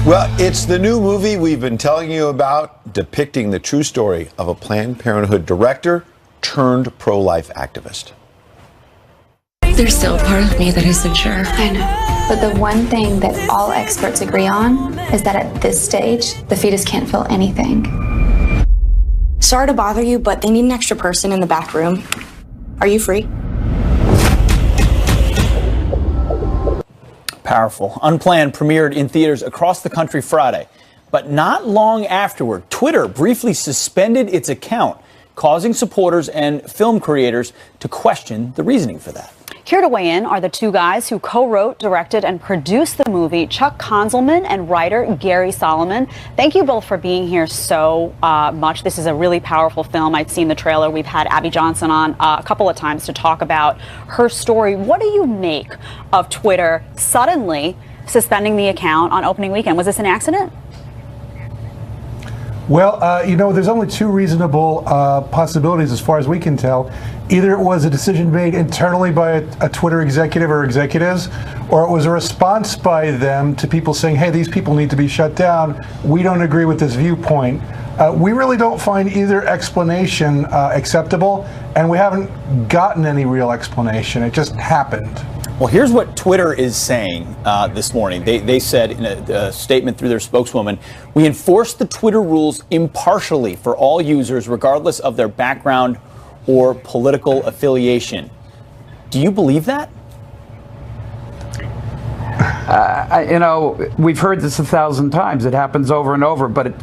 Well, it's the new movie we've been telling you about, depicting the true story of a Planned Parenthood director turned pro-life activist. There's still a part of me that isn't sure. I know. But the one thing that all experts agree on is that at this stage, the fetus can't feel anything. Sorry to bother you, but they need an extra person in the back room. Are you free? Powerful. Unplanned premiered in theaters across the country Friday. But not long afterward, Twitter briefly suspended its account, causing supporters and film creators to question the reasoning for that. Here to weigh in are the two guys who co-wrote, directed, and produced the movie, Chuck Konzelman and writer Gary Solomon. Thank you both for being here so much. This is a really powerful film. I've seen the trailer. We've had Abby Johnson on a couple of times to talk about her story. What do you make of Twitter suddenly suspending the account on opening weekend? Was this an accident? Well, there's only two reasonable possibilities as far as we can tell. Either it was a decision made internally by a Twitter executive or executives, or it was a response by them to people saying, hey, these people need to be shut down. We don't agree with this viewpoint. We really don't find either explanation acceptable, and we haven't gotten any real explanation. It just happened. Well, here's what Twitter is saying this morning. They said in a statement through their spokeswoman, we enforce the Twitter rules impartially for all users, regardless of their background or political affiliation. Do you believe that? We've heard this 1,000 times. It happens over and over, but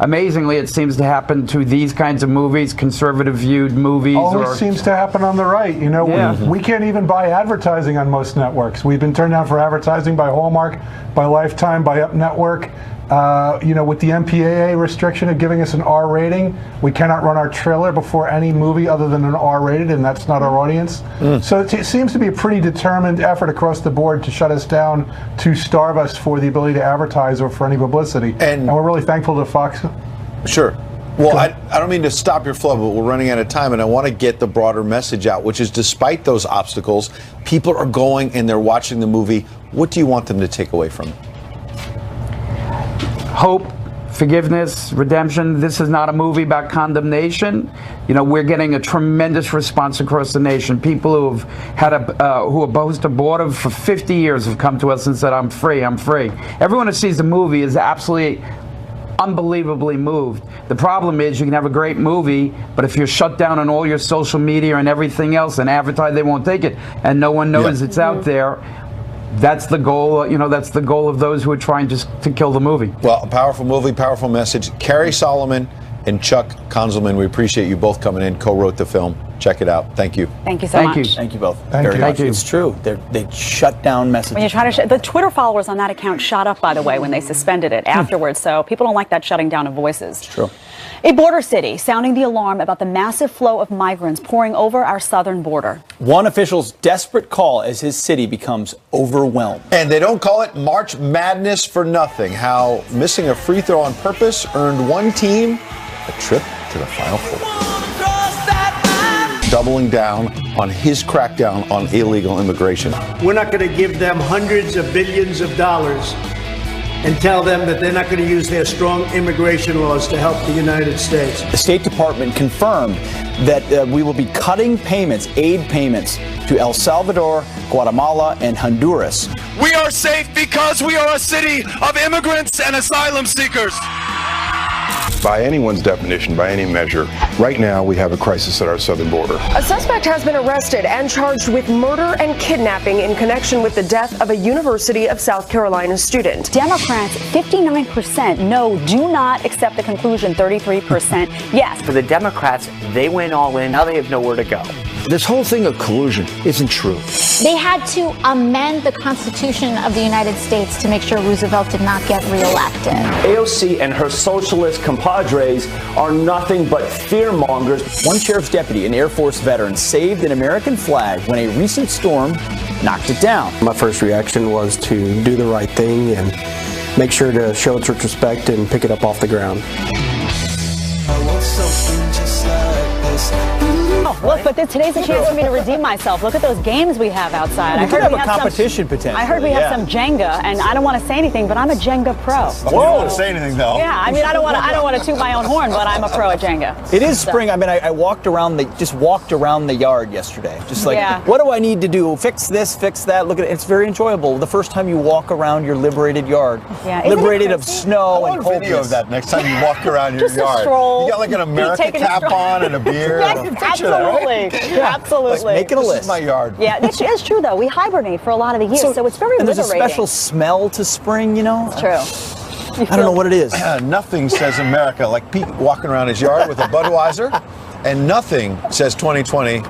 amazingly, it seems to happen to these kinds of movies, conservative viewed movies. Always seems to happen on the right. We can't even buy advertising on most networks. We've been turned down for advertising by Hallmark, by Lifetime, by Up Network. With the MPAA restriction of giving us an R rating, we cannot run our trailer before any movie other than an R rated, and that's not our audience. So it seems to be a pretty determined effort across the board to shut us down, to starve us for the ability to advertise or for any publicity. And we're really thankful to Fox. Sure. Well, I don't mean to stop your flow, but we're running out of time, and I want to get the broader message out, which is despite those obstacles, people are going and they're watching the movie. What do you want them to take away from it? Hope, forgiveness, redemption. This is not a movie about condemnation. We're getting a tremendous response across the nation. People who have had who are post abortive for 50 years have come to us and said, I'm free, I'm free. Everyone who sees the movie is absolutely unbelievably moved. The problem is you can have a great movie, but if you're shut down on all your social media and everything else and advertise, they won't take it. And no one knows it's out there. That's the goal, that's the goal of those who are trying just to kill the movie. Well, a powerful movie, powerful message. Gary Solomon and Chuck Konzelman, we appreciate you both coming in, co-wrote the film. Check it out. Thank you. Thank you so much. Thank you both. Thank you. It's true. They shut down messages. When you try to the Twitter followers on that account shot up, by the way, when they suspended it afterwards. So people don't like that shutting down of voices. It's true. A border city sounding the alarm about the massive flow of migrants pouring over our southern border. One official's desperate call as his city becomes overwhelmed. And they don't call it March Madness for nothing. How missing a free throw on purpose earned one team a trip to the Final Four. Doubling down on his crackdown on illegal immigration. We're not going to give them hundreds of billions of dollars and tell them that they're not going to use their strong immigration laws to help the United States. The State Department confirmed that we will be cutting payments, aid payments, to El Salvador, Guatemala, and Honduras. We are safe because we are a city of immigrants and asylum seekers. By anyone's definition, by any measure, right now we have a crisis at our southern border. A suspect has been arrested and charged with murder and kidnapping in connection with the death of a University of South Carolina student. Democrats, 59% no, do not accept the conclusion, 33% yes. For the Democrats, they went all in. Now they have nowhere to go. This whole thing of collusion isn't true. They had to amend the Constitution of the United States to make sure Roosevelt did not get reelected. AOC and her socialist compadres are nothing but fear-mongers. One sheriff's deputy, an Air Force veteran, saved an American flag when a recent storm knocked it down. My first reaction was to do the right thing and make sure to show its respect and pick it up off the ground. I want something just like this. Oh, look, but today's a chance for me to redeem myself. Look at those games we have outside. We could have a competition potentially. I heard we have some Jenga, and I don't want to say anything, but I'm a Jenga pro. You don't want to say anything, though. Yeah, I mean, I don't want to toot my own horn, but I'm a pro at Jenga. It is spring. I mean, I walked around the yard yesterday. Just like, what do I need to do? Fix this, fix that. Look at it. It's very enjoyable. The first time you walk around your liberated yard. Yeah, liberated of snow and coldness. Video of that next time you walk around your yard. Stroll, you got like an America cap on and a beer. Yes, and absolutely. Yeah. Absolutely. Like, make it a list. This is my yard. Yeah, it's true, though. We hibernate for a lot of the year, so it's very and liberating. there's a special smell to spring, you know? It's true. I don't know what it is. Nothing says America like Pete walking around his yard with a Budweiser, and nothing says 2020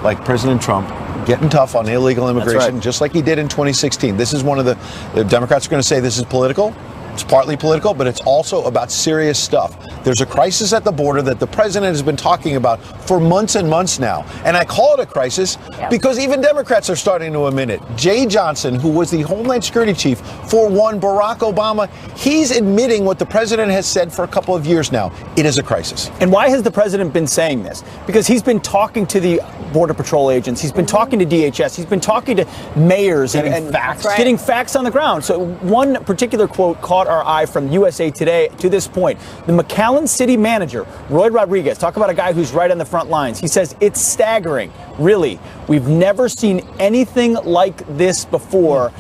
like President Trump getting tough on illegal immigration, just like he did in 2016. This is one of the Democrats are going to say this is political. It's partly political, but it's also about serious stuff. There's a crisis at the border that the president has been talking about for months and months now. And I call it a crisis because even Democrats are starting to admit it. Jay Johnson, who was the Homeland Security chief for one Barack Obama, he's admitting what the president has said for a couple of years now. It is a crisis. And why has the president been saying this? Because he's been talking to the Border Patrol agents. He's been talking to DHS. He's been talking to mayors and facts. Getting facts on the ground. So one particular quote caught our eye from USA Today to this point. The McAllen city manager, Roy Rodriguez, talk about a guy who's right on the front lines. He says, it's staggering. Really, we've never seen anything like this before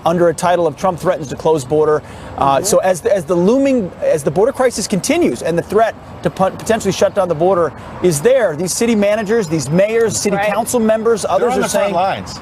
under a title of Trump threatens to close border. So as the border crisis continues and the threat to potentially shut down the border is there, these city managers, these mayors, city council members, others are saying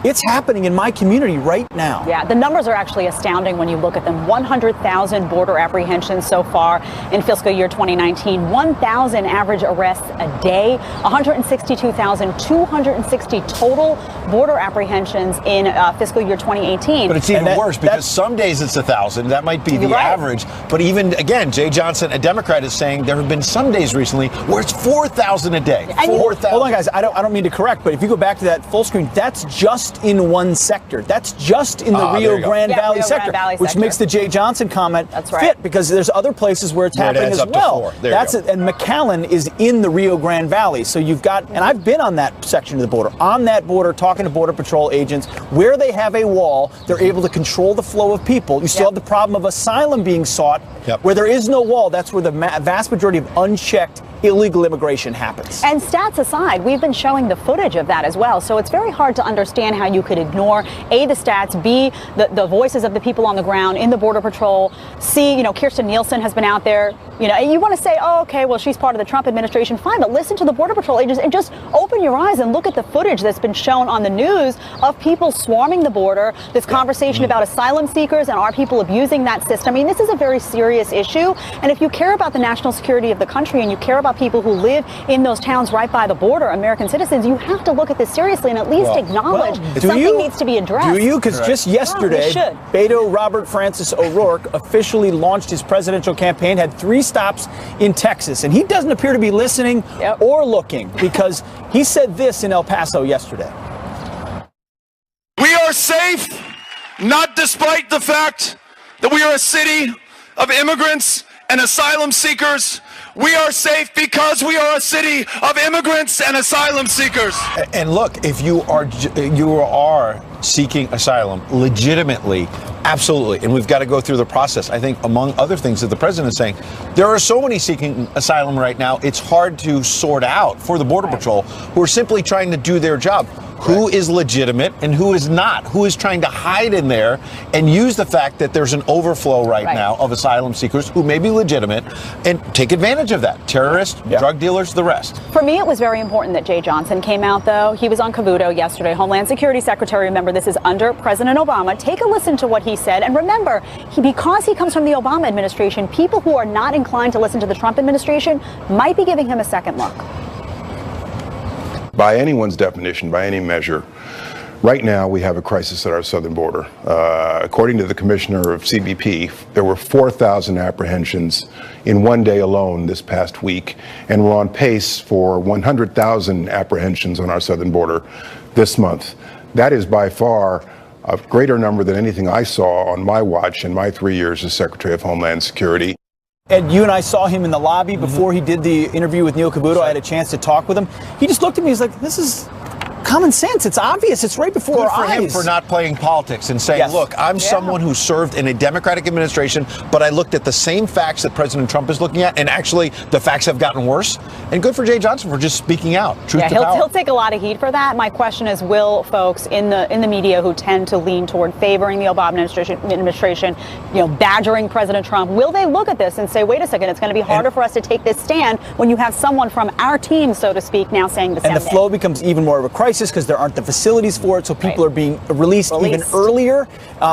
it's happening in my community right now. Yeah, the numbers are actually astounding when you look at them. 100,000 border apprehensions so far in fiscal year 2019, 1,000 average arrests a day, 162,260 total border apprehensions in fiscal year 2018. But it's even worse because some days it's 1,000. That might be the average. But even, again, Jay Johnson, a Democrat, is saying there have been some days recently where it's 4,000 a day. 4,000. Hold on, guys. I don't mean to correct, but if you go back to that full screen, that's just in one sector. That's just in the Rio Grande Valley sector, which makes the Jay Johnson comment fit because there's other places where it's happening as well. That's it. And McAllen is in the Rio Grande Valley. So you've got, and I've been on that section of the border, on that border, talking to Border Patrol agents. Where they have a wall, they're able to control the flow of people. You still have the problem of asylum being sought. Where there is no wall, that's where the vast majority of unchecked illegal immigration happens. And stats aside, we've been showing the footage of that as well. So it's very hard to understand how you could ignore A, the stats, B, the voices of the people on the ground in the Border Patrol, C, Kirstjen Nielsen has been out there. And you want to say, oh, okay, well, she's part of the Trump administration. Fine, but listen to the Border Patrol agents and just open your eyes and look at the footage that's been shown on the news of people swarming the border, this conversation about asylum seekers and are people abusing that system. I mean, this is a very serious issue. And if you care about the national security of the country and you care about people who live in those towns right by the border, American citizens, you have to look at this seriously and at least acknowledge something needs to be addressed. Do you? Because just yesterday, Beto Robert Francis O'Rourke officially launched his presidential campaign, had 3 stops in Texas, and he doesn't appear to be listening or looking because he said this in El Paso yesterday. We are safe, not despite the fact that we are a city of immigrants and asylum seekers. We are safe because we are a city of immigrants and asylum seekers. And look, if you are seeking asylum legitimately, absolutely, and we've got to go through the process. I think among other things that the president is saying, there are so many seeking asylum right now, it's hard to sort out for the Border Patrol who are simply trying to do their job. Who is legitimate and who is not? Who is trying to hide in there and use the fact that there's an overflow right now of asylum seekers who may be legitimate and take advantage of that? Terrorists, drug dealers, the rest. For me, it was very important that Jay Johnson came out, though. He was on Cavuto yesterday, Homeland Security Secretary. Remember, this is under President Obama. Take a listen to what he said. And remember, because he comes from the Obama administration, people who are not inclined to listen to the Trump administration might be giving him a second look. By anyone's definition, by any measure, right now we have a crisis at our southern border. According to the commissioner of CBP, there were 4,000 apprehensions in one day alone this past week, and we're on pace for 100,000 apprehensions on our southern border this month. That is by far a greater number than anything I saw on my watch in my 3 years as Secretary of Homeland Security. And you and I saw him in the lobby before he did the interview with Neil Cavuto. I had a chance to talk with him. He just looked at me. He's like, this is common sense. It's obvious. It's right before our eyes. Him for not playing politics and saying, look, I'm someone who served in a Democratic administration, but I looked at the same facts that President Trump is looking at, and actually the facts have gotten worse. And good for Jay Johnson for just speaking out. Truth to power. He'll take a lot of heat for that. My question is, will folks in the media who tend to lean toward favoring the Obama administration, badgering President Trump, will they look at this and say, wait a second, it's going to be harder for us to take this stand when you have someone from our team, so to speak, now saying the same thing? And the flow becomes even more of a crisis because there aren't the facilities for it, so people are being released even earlier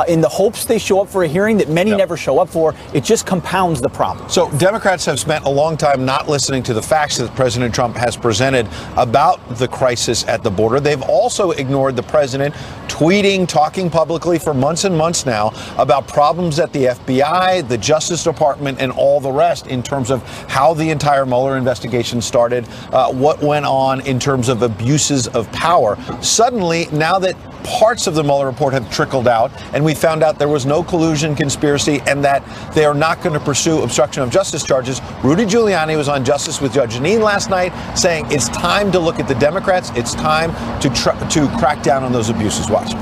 in the hopes they show up for a hearing that many never show up for. It just compounds the problem. So Democrats have spent a long time not listening to the facts that President Trump has presented about the crisis at the border. They've also ignored the president tweeting, talking publicly for months and months now about problems at the FBI, the Justice Department, and all the rest in terms of how the entire Mueller investigation started, what went on in terms of abuses of power. Suddenly, now that parts of the Mueller report have trickled out, and we found out there was no collusion, conspiracy, and that they are not going to pursue obstruction of justice charges, Rudy Giuliani was on Justice with Judge Jeanine last night saying it's time to look at the Democrats. It's time to crack down on those abuses. Watch.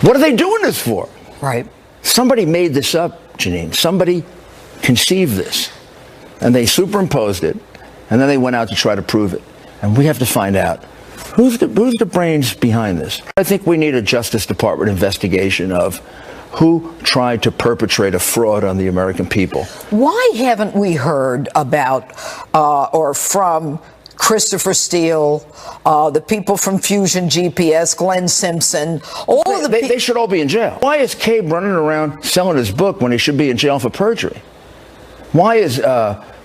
What are they doing this for? Right. Somebody made this up, Jeanine. Somebody conceived this, and they superimposed it, and then they went out to try to prove it. And we have to find out who's the brains behind this. I think we need a Justice Department investigation of who tried to perpetrate a fraud on the American people. Why haven't we heard about or from Christopher Steele, the people from Fusion GPS, Glenn Simpson, they should all be in jail. Why is Cabe running around selling his book when he should be in jail for perjury? Why is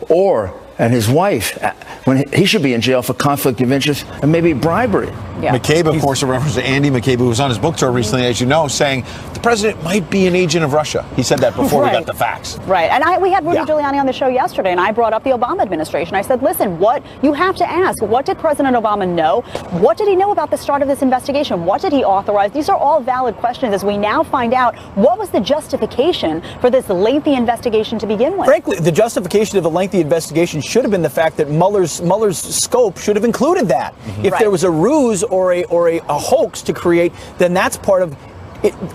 Orr and his wife, when he should be in jail for conflict of interest and maybe bribery? McCabe, of course, a reference to Andy McCabe, who was on his book tour recently, as you know, saying the president might be an agent of Russia. He said that before we got the facts. Right. And we had Rudy Giuliani on the show yesterday, and I brought up the Obama administration. I said, listen, what you have to ask, what did President Obama know? What did he know about the start of this investigation? What did he authorize? These are all valid questions as we now find out what was the justification for this lengthy investigation to begin with. Frankly, the justification of the lengthy investigation should have been the fact that Mueller's scope should have included that. If there was a ruse or a hoax to create, then that's part of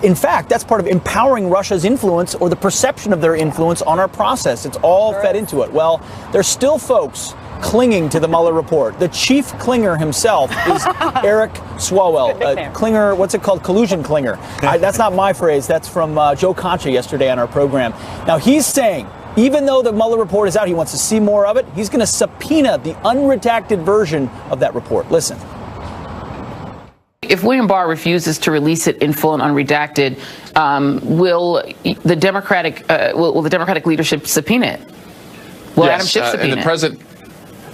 in fact, that's part of empowering Russia's influence or the perception of their influence on our process. It's all fed into it. Well, there's still folks clinging to the Mueller report. The chief clinger himself is Eric Swalwell. Clinger, what's it called? Collusion clinger. That's not my phrase. That's from Joe Concha yesterday on our program. Now, he's saying, even though the Mueller report is out, he wants to see more of it. He's going to subpoena the unredacted version of that report. Listen. If William Barr refuses to release it in full and unredacted, will the Democratic leadership subpoena it? Will Adam Schiff subpoena it?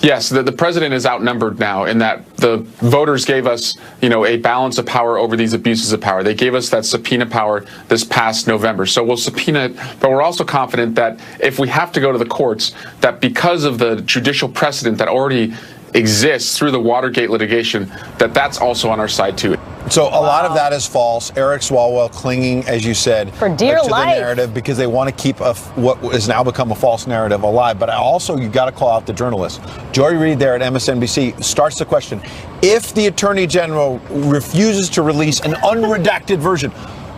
Yes, the president is outnumbered now in that the voters gave us, a balance of power over these abuses of power. They gave us that subpoena power this past November. So we'll subpoena it, but we're also confident that if we have to go to the courts, that because of the judicial precedent that already exists through the Watergate litigation, that's also on our side too. So a lot of that is false. Eric Swalwell clinging, as you said, for dear to life, the narrative because they want to keep what has now become a false narrative alive. But you got to call out the journalists. Joy Reid there at MSNBC starts the question: if the Attorney General refuses to release an unredacted version,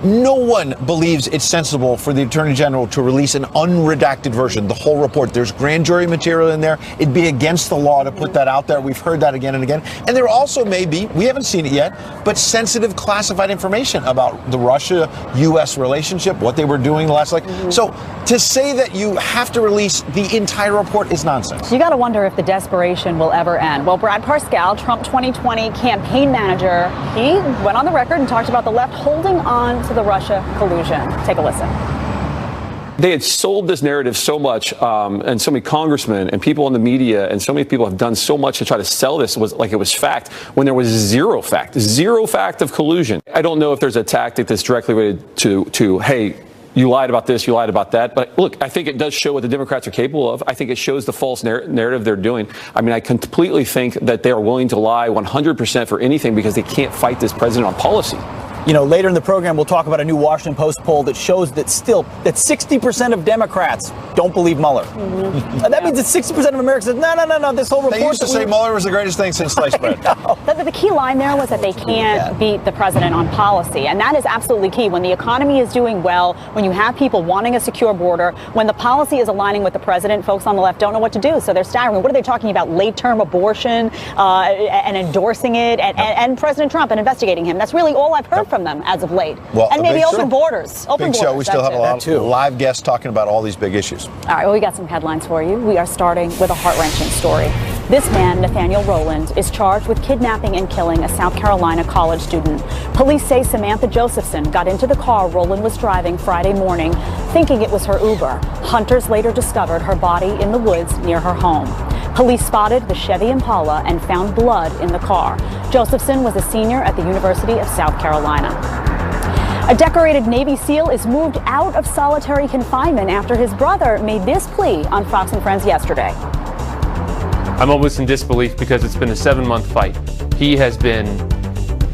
no one believes it's sensible for the Attorney General to release an unredacted version, the whole report. There's grand jury material in there. It'd be against the law to put that out there. We've heard that again and again. And there also may be, we haven't seen it yet, but sensitive classified information about the Russia-U.S. relationship, what they were doing the last So to say that you have to release the entire report is nonsense. You got to wonder if the desperation will ever end. Well, Brad Parscale, Trump 2020 campaign manager, he went on the record and talked about the left holding on to the Russia collusion. Take a listen. They had sold this narrative so much, and so many congressmen and people in the media and so many people have done so much to try to sell this like it was fact when there was zero fact of collusion. I don't know if there's a tactic that's directly related to hey, you lied about this, you lied about that. But look, I think it does show what the Democrats are capable of. I think it shows the false narrative they're doing. I mean, I completely think that they are willing to lie 100% for anything because they can't fight this president on policy. Later in the program, we'll talk about a new Washington Post poll that shows that 60% of Democrats don't believe Mueller. That means that 60% of Americans said, no, this whole report. They used to say Mueller was the greatest thing since sliced bread. The key line there was that they can't beat the president on policy, and that is absolutely key. When the economy is doing well, when you have people wanting a secure border, when the policy is aligning with the president, folks on the left don't know what to do, so they're staggering. What are they talking about? Late-term abortion and endorsing it, and President Trump and investigating him. That's really all I've heard from them as of late. Well, and maybe open borders. Big show. We still have a lot of live guests talking about all these big issues. All right, well, we got some headlines for you. We are starting with a heart-wrenching story. This man, Nathaniel Rowland, is charged with kidnapping and killing a South Carolina college student. Police say Samantha Josephson got into the car Rowland was driving Friday morning, thinking it was her Uber. Hunters later discovered her body in the woods near her home. Police spotted the Chevy Impala and found blood in the car. Josephson was a senior at the University of South Carolina. A decorated Navy SEAL is moved out of solitary confinement after his brother made this plea on Fox and Friends yesterday. I'm almost in disbelief because it's been a 7-month fight. He has been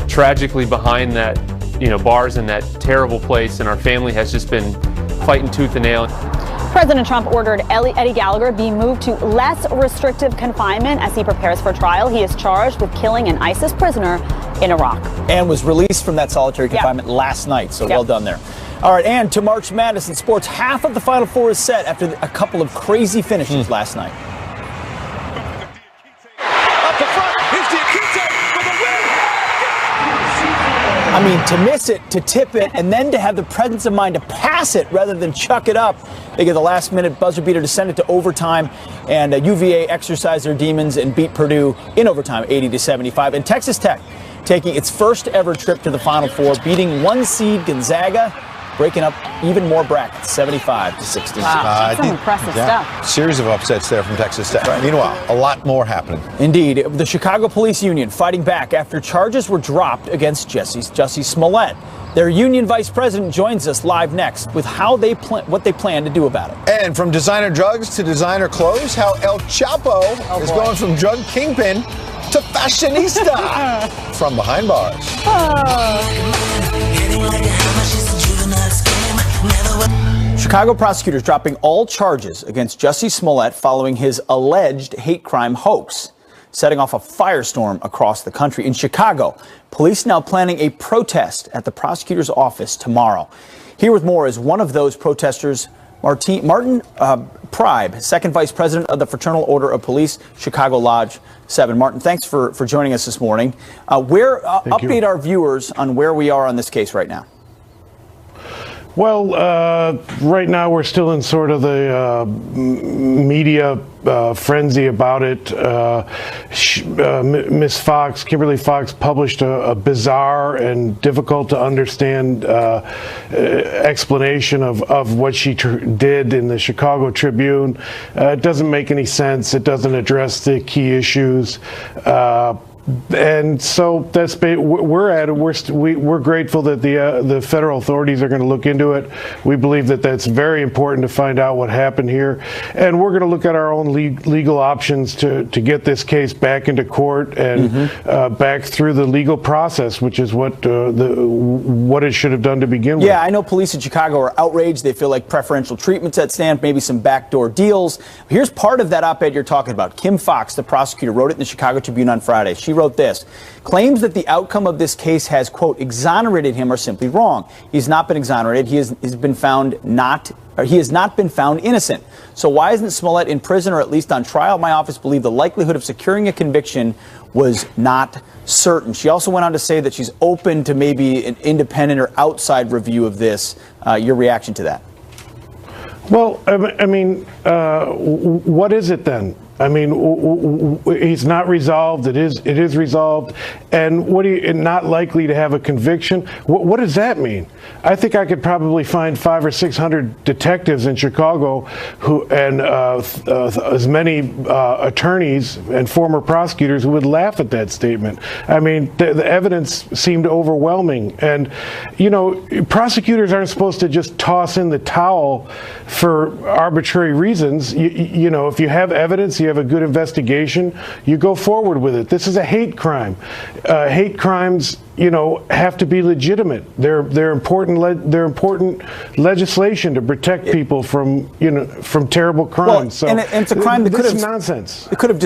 tragically behind that, bars in that terrible place, and our family has just been fighting tooth and nail. President Trump ordered Eddie Gallagher be moved to less restrictive confinement as he prepares for trial. He is charged with killing an ISIS prisoner in Iraq. And was released from that solitary confinement last night, so well done there. All right, and to March Madness in sports, half of the Final Four is set after a couple of crazy finishes last night. I mean, to miss it, to tip it, and then to have the presence of mind to pass it rather than chuck it up. They get the last-minute buzzer beater to send it to overtime, and UVA exercised their demons and beat Purdue in overtime, 80-75. And Texas Tech taking its first ever trip to the Final Four, beating 1 seed Gonzaga, breaking up even more brackets, 75-60. Wow, some impressive stuff. Series of upsets there from Texas Tech. Right. Meanwhile, a lot more happening. Indeed. The Chicago Police Union fighting back after charges were dropped against Jussie Smollett. Their union vice president joins us live next with what they plan to do about it. And from designer drugs to designer clothes, how El Chapo is going from drug kingpin to fashionista. From behind bars. Chicago prosecutors dropping all charges against Jussie Smollett following his alleged hate crime hoax, setting off a firestorm across the country. In Chicago, police now planning a protest at the prosecutor's office tomorrow. Here with more is one of those protesters, Martin Pribe, second vice president of the Fraternal Order of Police, Chicago Lodge 7. Martin, thanks for joining us this morning. Update our viewers on where we are on this case right now. Well, right now we're still in sort of the media frenzy about it. Miss Fox, Kimberly Fox, published a bizarre and difficult to understand explanation of what she did in the Chicago Tribune. It doesn't make any sense. It doesn't address the key issues. And so that's we're at it. We're grateful that the federal authorities are going to look into it. We believe that that's very important to find out what happened here, and we're going to look at our own legal options to get this case back into court and back through the legal process, which is what it should have done to begin with. Yeah, I know police in Chicago are outraged. They feel like preferential treatment's at stake, maybe some backdoor deals. Here's part of that op-ed you're talking about. Kim Fox, the prosecutor, wrote it in the Chicago Tribune on Friday. She wrote this: claims that the outcome of this case has, quote, exonerated him are simply wrong. He's not been exonerated. He has been found he has not been found innocent. So why isn't Smollett in prison or at least on trial? My office believed the likelihood of securing a conviction was not certain. She also went on to say that she's open to maybe an independent or outside review of this. Your reaction to that? Well, I mean, what is it then? I mean, he's not resolved. It is resolved, and not likely to have a conviction. What does that mean? I think I could probably find 500 or 600 detectives in Chicago and as many attorneys and former prosecutors who would laugh at that statement. I mean, the evidence seemed overwhelming, and prosecutors aren't supposed to just toss in the towel for arbitrary reasons. If you have evidence, you you have a good investigation, you go forward with it. This is a hate crime. Hate crimes, have to be legitimate. They're important. They're important legislation to protect people from terrible crimes. Well, and it's a crime that could have nonsense. It could have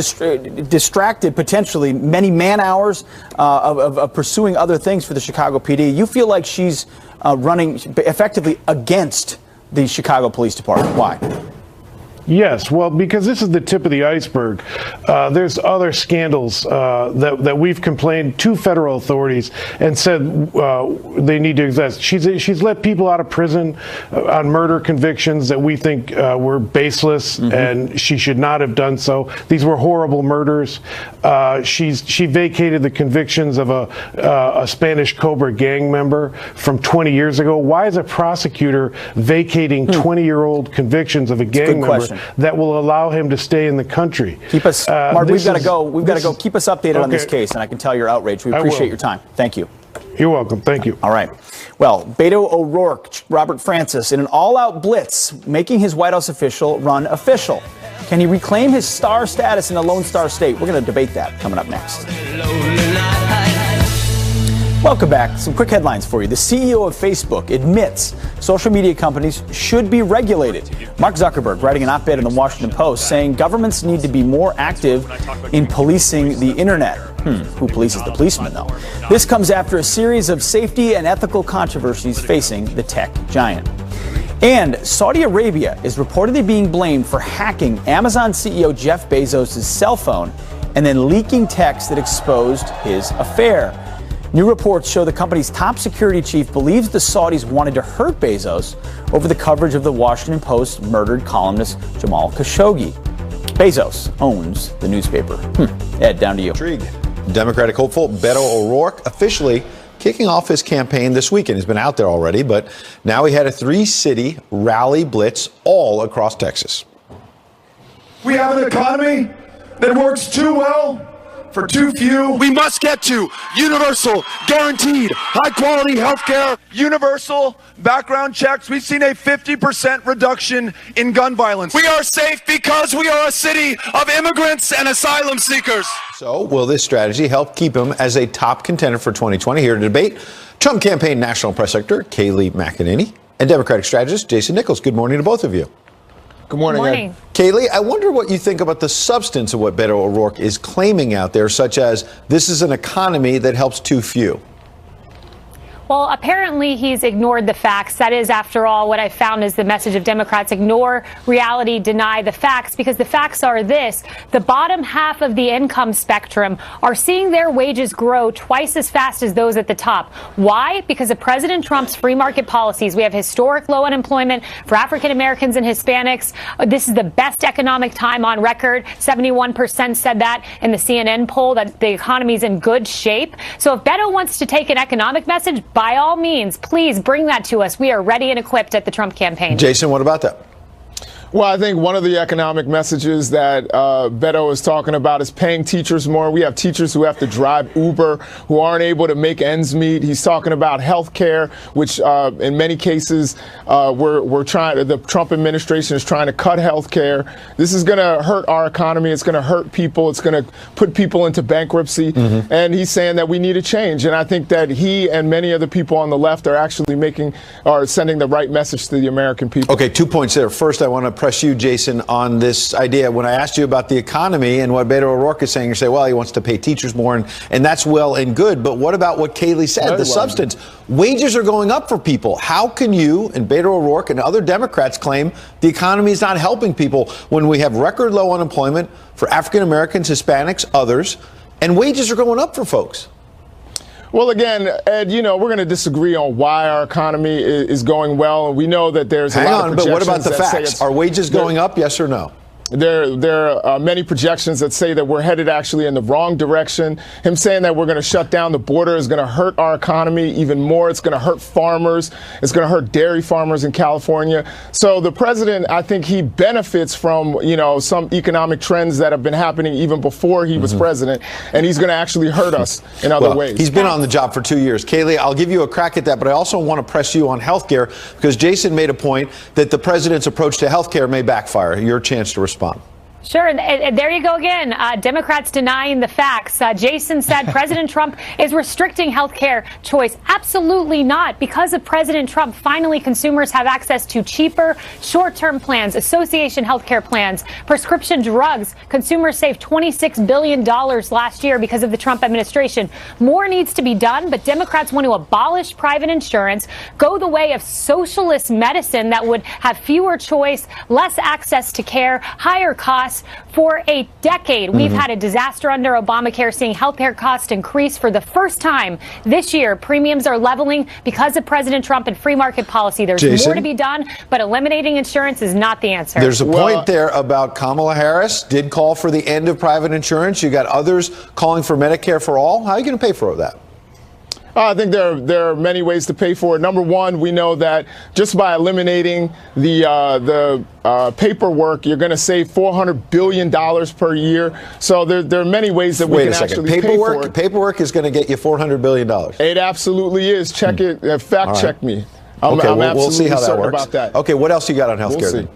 distracted potentially many man hours of pursuing other things for the Chicago PD. You feel like she's running effectively against the Chicago Police Department. Why? Yes, well, because this is the tip of the iceberg. There's other scandals that we've complained to federal authorities and said they need to exist. She's let people out of prison on murder convictions that we think were baseless, and she should not have done so. These were horrible murders. She vacated the convictions of a Spanish Cobra gang member from 20 years ago. Why is a prosecutor vacating 20-year-old convictions of a gang member that will allow him to stay in the country? Keep us, Mark, we've got to go. We've got to go. Keep us updated on this case, and I can tell you're outraged. We appreciate your time. Thank you. You're welcome. Thank you. All right. Well, Beto O'Rourke, Robert Francis, in an all-out blitz, making his White House official run official. Can he reclaim his star status in a Lone Star state? We're going to debate that coming up next. Welcome back. Some quick headlines for you. The CEO of Facebook admits social media companies should be regulated. Mark Zuckerberg writing an op-ed in the Washington Post saying governments need to be more active in policing the internet. Who polices the policeman, though? This comes after a series of safety and ethical controversies facing the tech giant. And Saudi Arabia is reportedly being blamed for hacking Amazon CEO Jeff Bezos' cell phone and then leaking texts that exposed his affair. New reports show the company's top security chief believes the Saudis wanted to hurt Bezos over the coverage of the Washington Post murdered columnist Jamal Khashoggi. Bezos owns the newspaper. Ed, down to you. Intrigue. Democratic hopeful Beto O'Rourke officially kicking off his campaign this weekend. He's been out there already, but now he had a 3-city rally blitz all across Texas. We have an economy that works too well for too few. We must get to universal, guaranteed, high-quality health care, universal background checks. We've seen a 50% reduction in gun violence. We are safe because we are a city of immigrants and asylum seekers. So will this strategy help keep him as a top contender for 2020? Here to debate, Trump campaign national press secretary Kayleigh McEnany and Democratic strategist Jason Nichols. Good morning to both of you. Good morning, Ed. Kayleigh, I wonder what you think about the substance of what Beto O'Rourke is claiming out there, such as this is an economy that helps too few. Well, apparently he's ignored the facts. That is, after all, what I found is the message of Democrats: ignore reality, deny the facts, because the facts are this. The bottom half of the income spectrum are seeing their wages grow twice as fast as those at the top. Why? Because of President Trump's free market policies. We have historic low unemployment for African Americans and Hispanics. This is the best economic time on record. 71% said that in the CNN poll, that the economy is in good shape. So if Beto wants to take an economic message, by all means, please bring that to us. We are ready and equipped at the Trump campaign. Jason, what about that? Well, I think one of the economic messages that Beto is talking about is paying teachers more. We have teachers who have to drive Uber, who aren't able to make ends meet. He's talking about health care, which in many cases the Trump administration is trying to cut health care. This is going to hurt our economy. It's going to hurt people. It's going to put people into bankruptcy. And he's saying that we need a change. And I think that he and many other people on the left are actually sending the right message to the American people. Okay, 2 points there. First, I want to press you, Jason, on this idea. When I asked you about the economy and what Beto O'Rourke is saying, you say, well, he wants to pay teachers more, and that's well and good. But what about what Kayleigh said, the substance? Wages are going up for people. How can you and Beto O'Rourke and other Democrats claim the economy is not helping people when we have record low unemployment for African Americans, Hispanics, others, and wages are going up for folks? Well, again, Ed, we're going to disagree on why our economy is going well. And we know that there's a lot of projections. But what about the facts? Are wages going up, yes or no? There are many projections that say that we're headed actually in the wrong direction. Him saying that we're going to shut down the border is going to hurt our economy even more. It's going to hurt farmers. It's going to hurt dairy farmers in California. So the president, I think he benefits from, some economic trends that have been happening even before he was president. And he's going to actually hurt us in other ways. He's been on the job for 2 years. Kayleigh, I'll give you a crack at that, but I also want to press you on health care because Jason made a point that the president's approach to health care may backfire. Your chance to respond. Sure. And there you go again. Democrats denying the facts. Jason said President Trump is restricting health care choice. Absolutely not. Because of President Trump, finally consumers have access to cheaper short-term plans, association health care plans, prescription drugs. Consumers saved $26 billion last year because of the Trump administration. More needs to be done, but Democrats want to abolish private insurance, go the way of socialist medicine that would have fewer choice, less access to care, higher costs. For a decade, we've had a disaster under Obamacare, seeing healthcare costs increase for the first time this year. Premiums are leveling because of President Trump and free market policy. There's more to be done, but eliminating insurance is not the answer. There's a point there about Kamala Harris did call for the end of private insurance. You got others calling for Medicare for all. How are you going to pay for that? I think there are many ways to pay for it. Number one, we know that just by eliminating the paperwork, you're going to save $400 billion per year. So there are many ways that we can actually pay for it. Paperwork is going to get you $400 billion. It absolutely is. Check it. Fact check me. I'm we'll see how that certain works. About that. Okay, what else you got on healthcare? We'll see.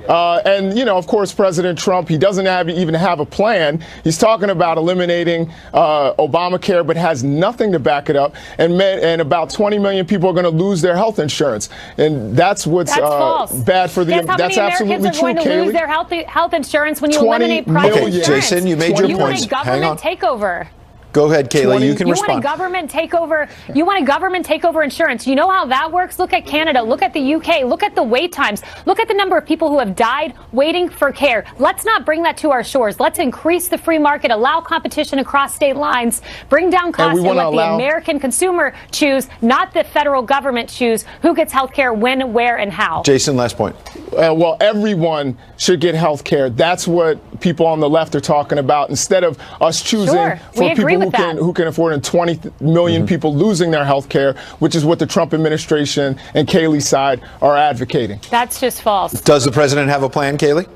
And, you know, of course, President Trump, he doesn't even have a plan. He's talking about eliminating Obamacare, but has nothing to back it up. And about 20 million people are going to lose their health insurance. And that's what's bad for the Guess how That's many absolutely Americans are true, going to Kayleigh. lose their health insurance when you eliminate private insurance? Jason, you made your You points. want a government takeover. Go ahead, Kayleigh. You can respond. You want a government takeover. You want a government takeover insurance. You know how that works? Look at Canada. Look at the UK. Look at the wait times. Look at the number of people who have died waiting for care. Let's not bring that to our shores. Let's increase the free market, allow competition across state lines, bring down costs, and let the American consumer choose, not the federal government choose who gets health care, when, where, and how. Jason, last point. Well, everyone should get health care. That's what people on the left are talking about. Instead of us choosing for people who can afford it, and 20 million people losing their health care, which is what the Trump administration and Kayleigh's side are advocating. That's just false. Does the president have a plan, Kayleigh?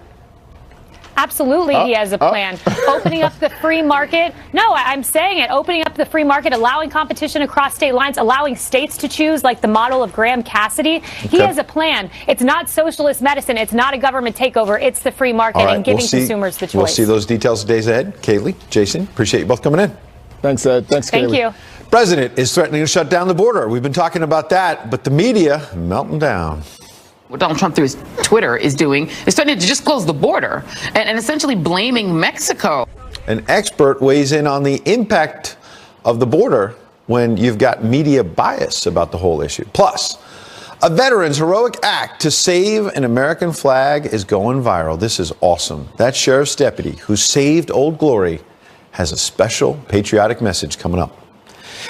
Absolutely, he has a plan. Opening up the free market. No, I'm saying it. Opening up the free market, allowing competition across state lines, allowing states to choose, like the model of Graham Cassidy. He has a plan. It's not socialist medicine. It's not a government takeover. It's the free market and giving consumers the choice. We'll see those details days ahead. Kayleigh, Jason, appreciate you both coming in. Thanks, Ed. Thanks, Kayleigh. Thank you. President is threatening to shut down the border. We've been talking about that, but the media melting down. What Donald Trump through his Twitter is doing is starting to just close the border and essentially blaming Mexico. An expert weighs in on the impact of the border when you've got media bias about the whole issue. Plus, a veteran's heroic act to save an American flag is going viral. This is awesome. That sheriff's deputy who saved Old Glory has a special patriotic message coming up.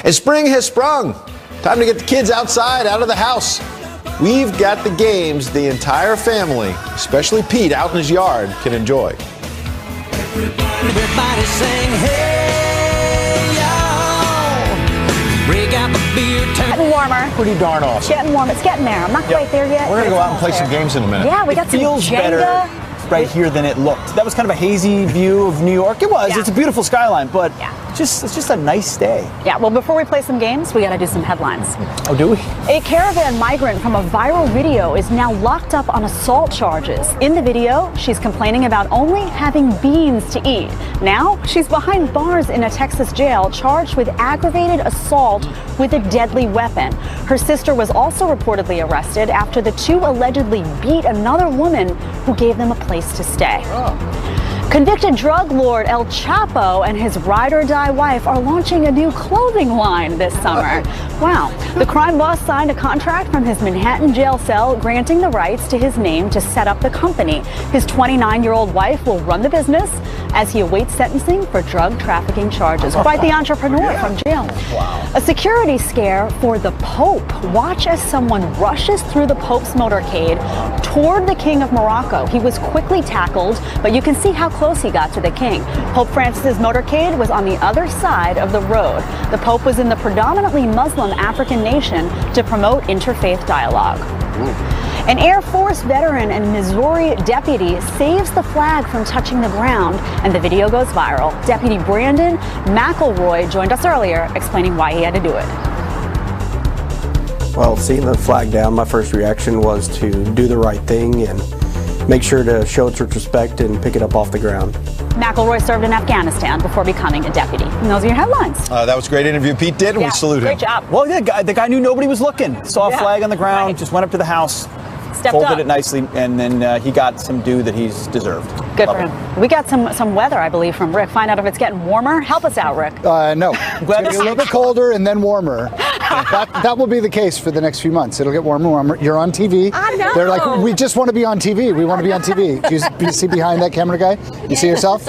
And spring has sprung. Time to get the kids outside, out of the house. We've got the games the entire family, especially Pete out in his yard, can enjoy. Everybody sing, hey, y'all. Break out the beer. Getting warmer. Pretty darn awesome. It's getting warm. It's getting there. I'm not quite there yet. We're going to go out and play some games in a minute. Yeah, we got some feels Jenga. Better right here than it looked. That was kind of a hazy view of New York. It was. Yeah. It's a beautiful skyline, but it's just a nice day. Yeah, well, before we play some games, we got to do some headlines. Oh, do we? A caravan migrant from a viral video is now locked up on assault charges. In the video, she's complaining about only having beans to eat. Now, she's behind bars in a Texas jail, charged with aggravated assault with a deadly weapon. Her sister was also reportedly arrested after the two allegedly beat another woman who gave them a place to stay. Convicted drug lord El Chapo and his ride-or-die wife are launching a new clothing line this summer. Wow. The crime boss signed a contract from his Manhattan jail cell granting the rights to his name to set up the company. His 29-year-old wife will run the business as he awaits sentencing for drug trafficking charges. Quite the entrepreneur from jail. Wow. A security scare for the Pope. Watch as someone rushes through the Pope's motorcade toward the King of Morocco. He was quickly tackled, but you can see how close he got to the king. Pope Francis's motorcade was on the other side of the road. The Pope was in the predominantly Muslim African nation to promote interfaith dialogue. An Air Force veteran and Missouri deputy saves the flag from touching the ground, and the video goes viral. Deputy Brandon McElroy joined us earlier explaining why he had to do it. Well, seeing the flag down, my first reaction was to do the right thing and make sure to show its respect and pick it up off the ground. McElroy served in Afghanistan before becoming a deputy. And those are your headlines. That was a great interview. Pete did, and we salute him. Great job. Well, yeah, the guy knew nobody was looking. Saw a flag on the ground, just went up to the house, folded it nicely, and then he got some due that he's deserved. Good for him. We got some weather, I believe, from Rick. Find out if it's getting warmer. Help us out, Rick. No. It's going to be a little bit colder and then warmer. That will be the case for the next few months. It'll get warmer and warmer. You're on TV. I know. They're like, we just want to be on TV. We want to be on TV. Do you see behind that camera guy? You see yourself?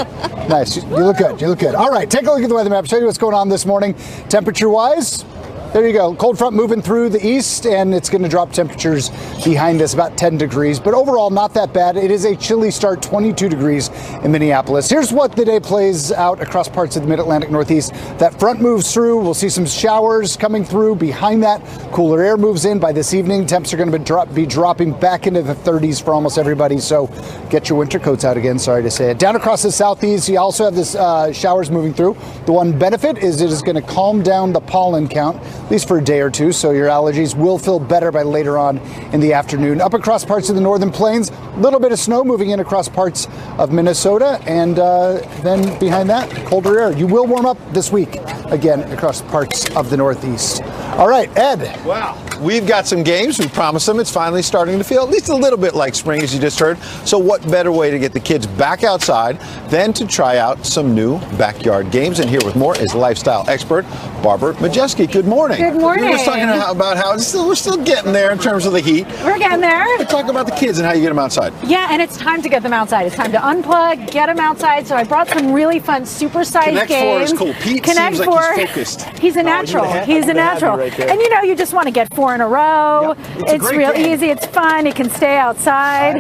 Nice. You look good. You look good. All right. Take a look at the weather map. Show you what's going on this morning. Temperature-wise, there you go. Cold front moving through the east, and it's going to drop temperatures behind us about 10 degrees. But overall, not that bad. It is a chilly start, 22 degrees in Minneapolis. Here's what the day plays out across parts of the mid-Atlantic Northeast. That front moves through. We'll see some showers coming through. Behind that, cooler air moves in by this evening. Temps are going to be dropping back into the 30s for almost everybody. So get your winter coats out again. Sorry to say it. Down across the southeast, you also have this showers moving through. The one benefit is it is going to calm down the pollen count, at least for a day or two, so your allergies will feel better by later on in the afternoon. Up across parts of the northern plains, a little bit of snow moving in across parts of Minnesota, and then behind that, colder air. You will warm up this week again across parts of the northeast. All right, Ed. Wow. We've got some games. We promised them. It's finally starting to feel at least a little bit like spring, as you just heard. So what better way to get the kids back outside than to try out some new backyard games? And here with more is lifestyle expert Barbara Majeski. Good morning. Good morning. We were just talking about how we're still getting there in terms of the heat. We're getting there. Let's talk about the kids and how you get them outside. Yeah, and it's time to get them outside. It's time to unplug, get them outside. So I brought some really fun supersized Connect games. Four is cool. Pete Connect seems Four. like he's focused. He's a natural. He's a natural. Right there. And you just want to get 4 in a row. Yep. It's real easy. It's fun. It can stay outside.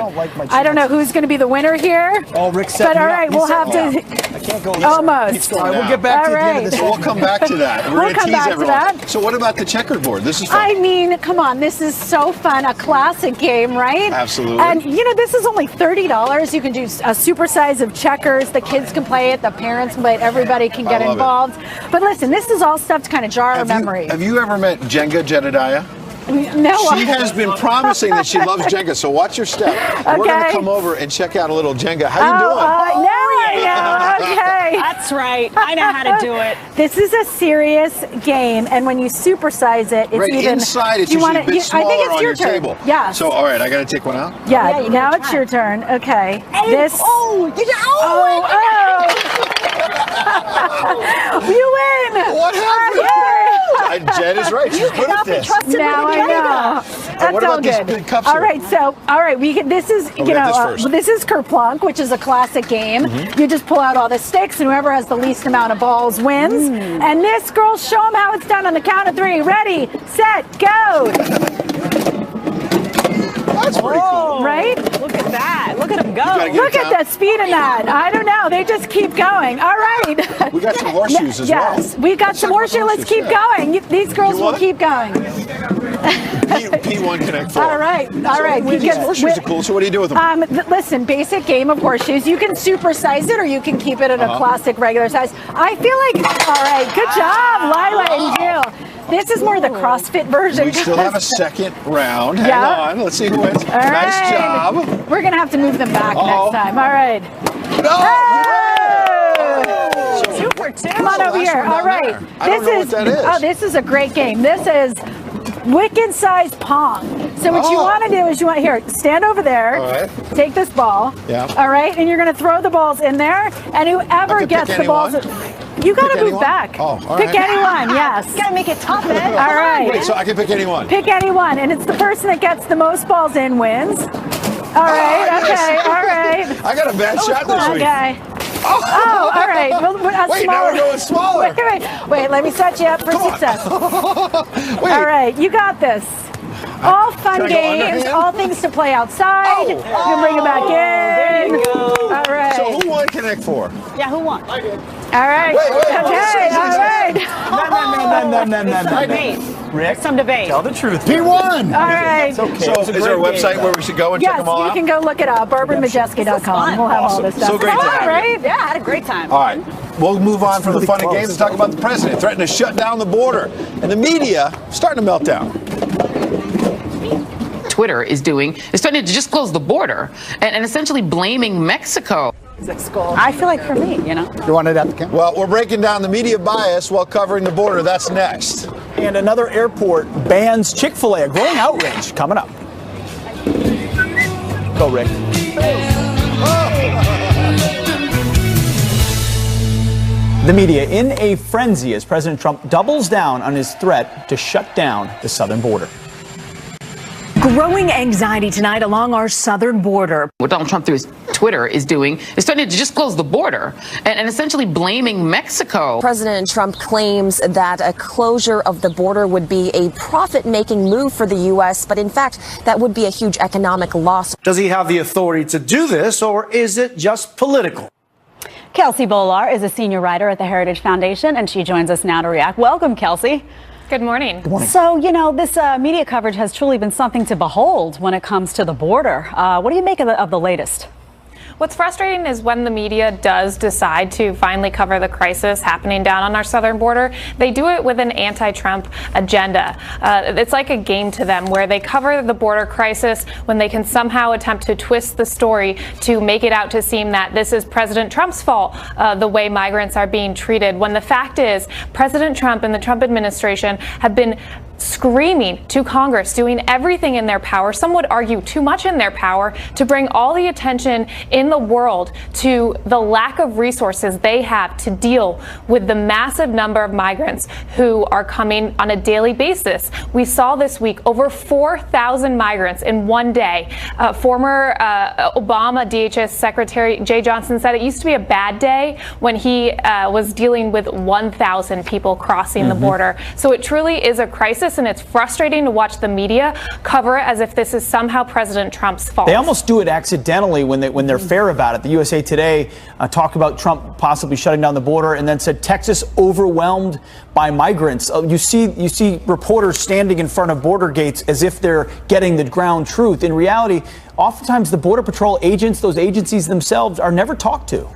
I don't know who's going to be the winner here. Oh, Rick set But me all up. right, He we'll set have me to. I can't go. Almost. All right, we'll get back to the end of this. We'll come back to that. We're We'll going to come tease back to everyone. that. So what about the checkerboard? This is fun. I mean, come on, this is so fun. A classic game, right? Absolutely. And this is only $30. You can do a super size of checkers. The kids can play it, the parents can play it, everybody can get I love involved. But listen, this is all stuff to kind of jar our memory. Have you ever met Jenga Jedediah? No. She has been promising that she loves Jenga, so watch your step. We're going to Okay. come over and check out a little Jenga. How you doing? Now I know. Okay. That's right. I know how to do it. This is a serious game, and when you supersize it, it's Right even. inside, it's you usually wanna- a bit I smaller think it's on your your turn. table. Yeah. So, all right, I got to take one out? Yeah. you Now gotta it's try. your turn. Okay. Hey, This. You win. What happened? Yeah. Jen is right. She's good at this. Now I know. That's what all about these good. big cups All here? right, so we can. This is we got this first. this is Kerplunk, which is a classic game. You just pull out all the sticks, and whoever has the least amount of balls wins. And this, girls, show them how it's done on the count of 3. Ready, set, go. That's pretty cool. Right? Look at that. Look at them go. gotta get Look it at down. the speed in that. I don't know. They just keep going. All right. We got some horseshoes as well. Yes, we got some talk about horseshoes. Let's keep horseshoes. going. These girls You will what? keep going. P1 Connect 4. All right. All right. So, these horseshoes are cool. So what do you do with them? Listen, basic game of horseshoes. You can supersize it or you can keep it at a classic regular size. I feel like, all right, good job, Lila and Jill. This is more the CrossFit version. We still have a second round. Hang Yeah. on. Let's see who wins. All Nice right. job. We're going to have to move them back next time. All right. No! 2 for 2. Come on over last here. one All down right. there. I don't know what that is. Oh, this is a great game. This is wicked size Pong. So what you want to do is here, stand over there. All right. Take this ball. Yeah. All right, and you're going to throw the balls in there, and whoever can gets pick the balls, you got to Pick move anyone? back. Oh, all pick right. anyone. Yes. Got to make it tough, Ed. All right. Wait, so I can pick anyone? Pick anyone, and it's the person that gets the most balls in wins. All right. yes. Okay. All right. I got a bad shot this week. Okay. Oh, all right. Well, Wait, now we're going smaller. Wait, let me set you up for success. Wait. All right, you got this. All fun Can I go games, underhand? all things to play outside. You can bring it back in. There you go. All right. So who won Connect 4? Yeah, who won? All right. Wait, Okay. All right. Debate. Rick, Some debate. tell the truth. P1. All right. It's okay. So It's is there a website where we should go and check Yes, them all you out? can go look it up. BarbaraMajeski.com. We'll have all this stuff. So great to All have you. right. Yeah, I had a great time. All right, we'll move on from the fun and close. games and talk about the president threatening to shut down the border. And the media starting to melt down. Twitter is doing is starting to just close the border and essentially blaming Mexico. I feel like for me, you know. You want it at the camera? Well, we're breaking down the media bias while covering the border. That's next. And another airport bans Chick-fil-A, a growing outrage coming up. Go, Rick. The media in a frenzy as President Trump doubles down on his threat to shut down the southern border. Growing anxiety tonight along our southern border. What Donald Trump through his Twitter is doing is starting to just close the border and essentially blaming Mexico. President Trump claims that a closure of the border would be a profit-making move for the U.S., but in fact, that would be a huge economic loss. Does he have the authority to do this, or is it just political? Kelsey Bolar is a senior writer at the Heritage Foundation, and she joins us now to react. Welcome, Kelsey. Good morning. So, you know, this media coverage has truly been something to behold when it comes to the border. What do you make of the latest? What's frustrating is when the media does decide to finally cover the crisis happening down on our southern border, they do it with an anti-Trump agenda. It's like a game to them where they cover the border crisis when they can somehow attempt to twist the story to make it out to seem that this is President Trump's fault, the way migrants are being treated, when the fact is President Trump and the Trump administration have been screaming to Congress, doing everything in their power, some would argue too much in their power, to bring all the attention in the world to the lack of resources they have to deal with the massive number of migrants who are coming on a daily basis. We saw this week over 4,000 migrants in one day. Former Obama DHS Secretary Jay Johnson said it used to be a bad day when he was dealing with 1,000 people crossing the border. So it truly is a crisis, and it's frustrating to watch the media cover it as if this is somehow President Trump's fault. They almost do it accidentally when they're fair about it. The USA Today talked about Trump possibly shutting down the border and then said Texas overwhelmed by migrants. You see reporters standing in front of border gates as if they're getting the ground truth. In reality, oftentimes the Border Patrol agents, those agencies themselves, are never talked to.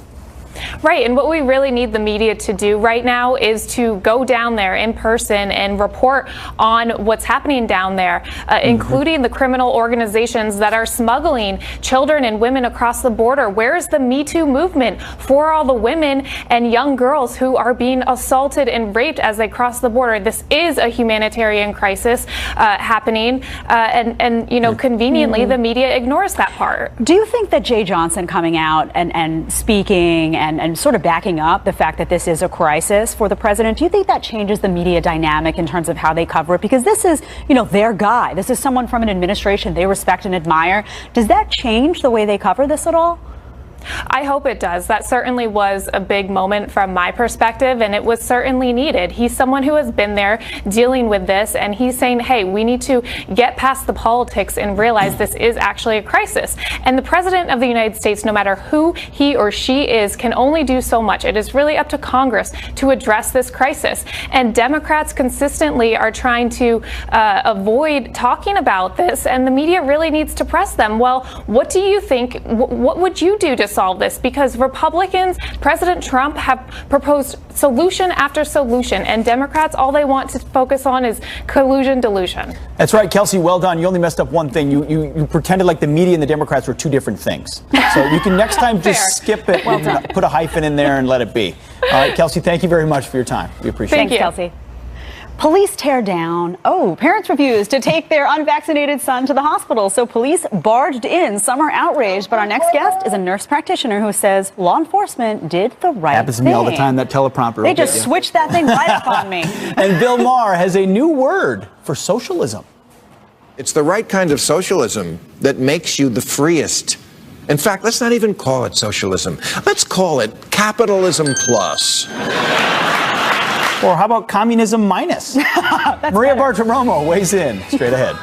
Right, and what we really need the media to do right now is to go down there in person and report on what's happening down there, including the criminal organizations that are smuggling children and women across the border. Where is the Me Too movement for all the women and young girls who are being assaulted and raped as they cross the border? This is a humanitarian crisis happening, and you know, conveniently, the media ignores that part. Do you think that Jay Johnson coming out and speaking and sort of backing up the fact that this is a crisis for the president, do you think that changes the media dynamic in terms of how they cover it? Because this is, you know, their guy. This is someone from an administration they respect and admire. Does that change the way they cover this at all? I hope it does. That certainly was a big moment from my perspective, and it was certainly needed. He's someone who has been there dealing with this, and he's saying, hey, we need to get past the politics and realize this is actually a crisis. And the president of the United States, no matter who he or she is, can only do so much. It is really up to Congress to address this crisis. And Democrats consistently are trying to avoid talking about this, and the media really needs to press them. Well, what do you think? What would you do to solve this? Because Republicans, President Trump, have proposed solution after solution, and Democrats, all they want to focus on is collusion, delusion. That's right, Kelsey, well done. You only messed up one thing. You pretended like the media and the Democrats were two different things. So you can next time just skip it and put a hyphen in there and let it be. All right, Kelsey, thank you very much for your time. We appreciate it. Thanks, Kelsey. Police tear down. Parents refuse to take their unvaccinated son to the hospital, so police barged in. Some are outraged, but our next guest is a nurse practitioner who says law enforcement did the right thing. Happens to me all the time, that teleprompter. They just switched that thing right up on me. And Bill Maher has a new word for socialism. It's the right kind of socialism that makes you the freest. In fact, let's not even call it socialism. Let's call it capitalism plus. Or how about communism minus? Maria Bartiromo weighs in straight ahead.